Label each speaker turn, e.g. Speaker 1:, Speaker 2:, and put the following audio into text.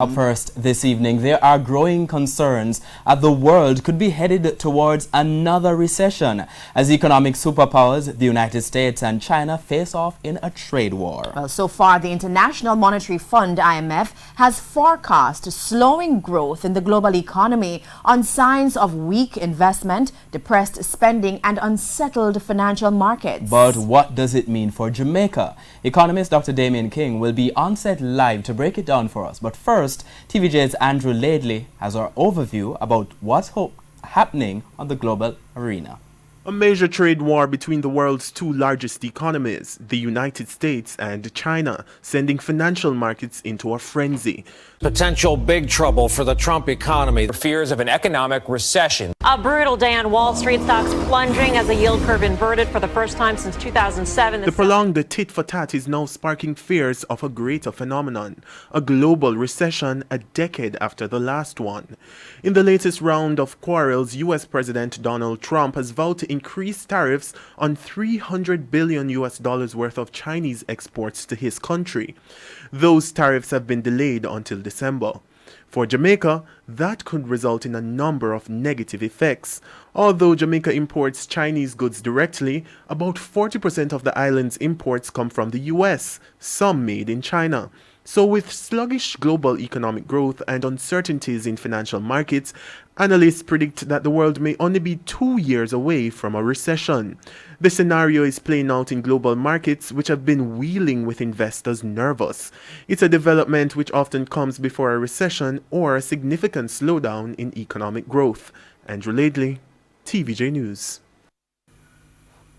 Speaker 1: Up first this evening, there are growing concerns that the world could be headed towards another recession as economic superpowers, the United States and China, face off in a trade war.
Speaker 2: Well, so far, the International Monetary Fund, IMF, has forecast slowing growth in the global economy on signs of weak investment, depressed spending and unsettled financial markets.
Speaker 1: But what does it mean for Jamaica? Economist Dr. Damien King will be on set live to break it down for us. But first, TVJ's Andrew Laidley has our overview about what's happening on the global arena.
Speaker 3: A major trade war between the world's two largest economies, the United States and China, sending financial markets into a frenzy.
Speaker 4: Potential big trouble for the Trump economy. Fears of an economic recession.
Speaker 5: A brutal day on Wall Street, stocks plunging as the yield curve inverted for the first time since 2007.
Speaker 3: The prolonged tit-for-tat is now sparking fears of a greater phenomenon, a global recession a decade after the last one. In the latest round of quarrels, U.S. President Donald Trump has vowed to increase tariffs on $300 billion worth of Chinese exports to his country. Those tariffs have been delayed until December. For Jamaica, that could result in a number of negative effects. Although Jamaica imports Chinese goods directly, about 40% of the island's imports come from the US, some made in China. So with sluggish global economic growth and uncertainties in financial markets, analysts predict that the world may only be 2 years away from a recession. The scenario is playing out in global markets, which have been wheeling with investors nervous. It's a development which often comes before a recession or a significant slowdown in economic growth. Andrew Laidley, TVJ News.